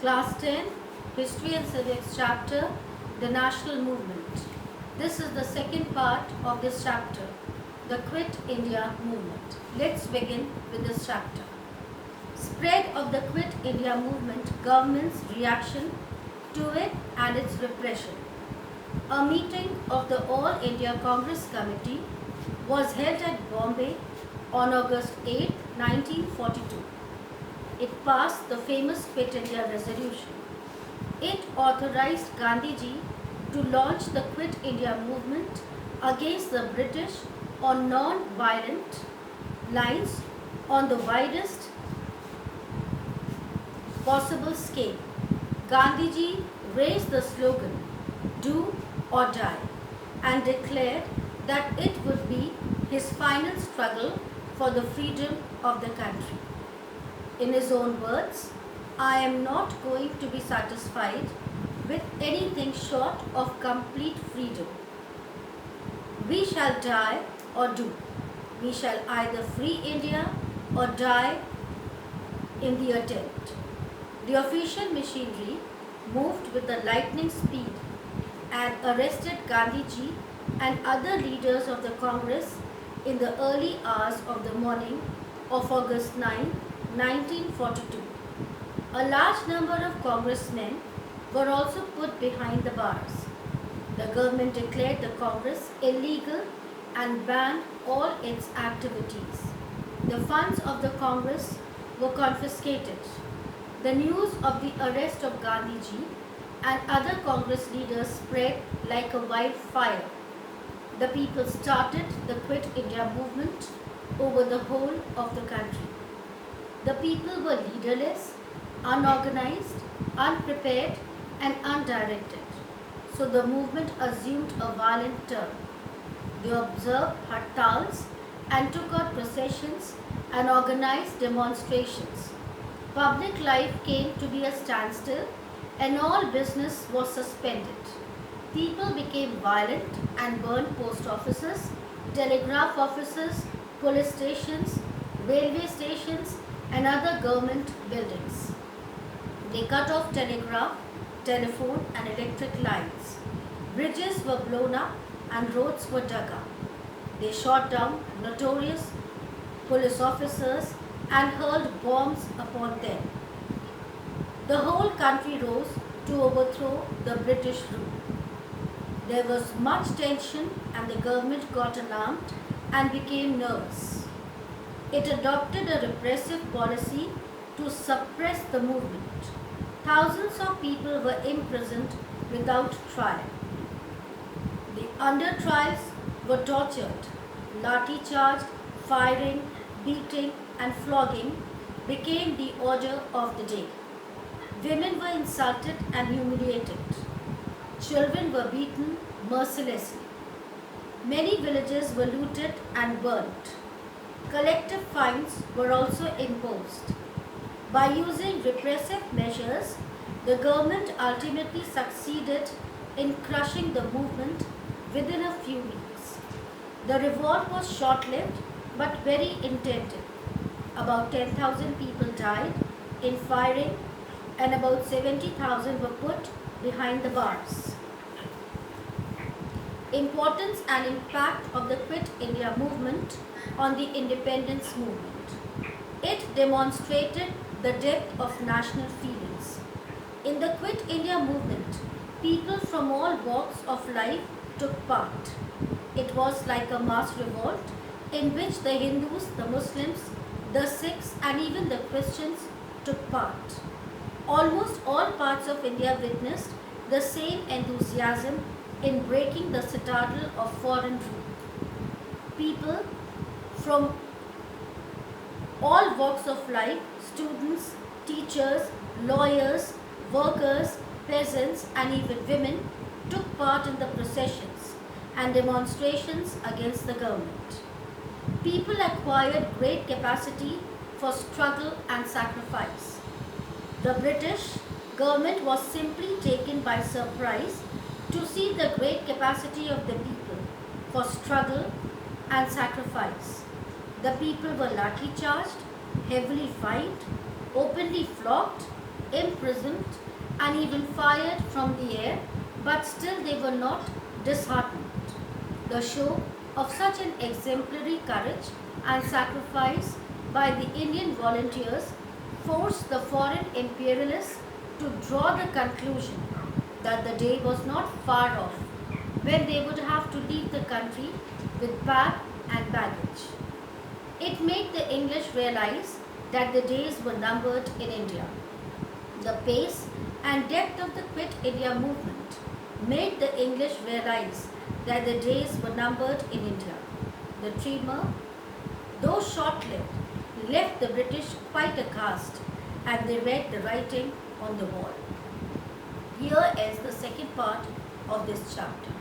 Class 10, History and Civics chapter, the National Movement. This is the second part of this chapter, the Quit India Movement. Let's begin with this chapter. Spread of the Quit India Movement, government's reaction to it and its repression. A meeting of the All India Congress Committee was held at Bombay on August 8, 1942. It passed the famous Quit India resolution. It authorized Gandhiji to launch the Quit India movement against the British on non-violent lines on the widest possible scale. Gandhiji raised the slogan, "Do or die," and declared that it would be his final struggle for the freedom of the country. In his own words, "I am not going to be satisfied with anything short of complete freedom. We shall die or do. We shall either free India or die in the attempt." The official machinery moved with a lightning speed and arrested Gandhiji and other leaders of the Congress in the early hours of the morning of August 9, 1942. A large number of congressmen were also put behind the bars. The government declared the Congress illegal and banned all its activities. The funds of the Congress were confiscated. The news of the arrest of Gandhiji and other Congress leaders spread like a wildfire. The people started the Quit India movement over the whole of the country. The people were leaderless, unorganized, unprepared, and undirected. So the movement assumed a violent turn. They observed hartals and took out processions and organized demonstrations. Public life came to be a standstill and all business was suspended. People became violent and burned post offices, telegraph offices, police stations, railway stations, and other government buildings. They cut off telegraph, telephone, and electric lines. Bridges were blown up and roads were dug up. They shot down notorious police officers and hurled bombs upon them. The whole country rose to overthrow the British rule. There was much tension and the government got alarmed and became nervous. It adopted a repressive policy to suppress the movement. Thousands of people were imprisoned without trial. The under trials were tortured. Lathi charge, firing, beating, and flogging became the order of the day. Women were insulted and humiliated. Children were beaten mercilessly. Many villages were looted and burnt. Collective fines were also imposed. By using repressive measures, the government ultimately succeeded in crushing the movement within a few weeks. The revolt was short-lived but very intended. About 10,000 people died in firing and about 70,000 were put behind the bars. Importance and impact of the Quit India movement on the independence movement. It demonstrated the depth of national feelings. In the Quit India movement, people from all walks of life took part. It was like a mass revolt in which the Hindus, the Muslims, the Sikhs, and even the Christians took part. Almost all parts of India witnessed the same enthusiasm in breaking the citadel of foreign rule. People from all walks of life, students, teachers, lawyers, workers, peasants, and even women, took part in the processions and demonstrations against the government. People acquired great capacity for struggle and sacrifice. The British government was simply taken by surprise to see the great capacity of the people for struggle and sacrifice. The people were lathi charged, heavily fined, openly flogged, imprisoned, and even fired from the air, but still they were not disheartened. The show of such an exemplary courage and sacrifice by the Indian volunteers forced the foreign imperialists to draw the conclusion that the day was not far off when they would have to leave the country with bag and baggage. It made the English realize that the days were numbered in India. The pace and depth of the Quit India movement made the English realize that the days were numbered in India. The tremor, though short-lived, left the British quite aghast, and they read the writing on the wall. Here ends the second part of this chapter.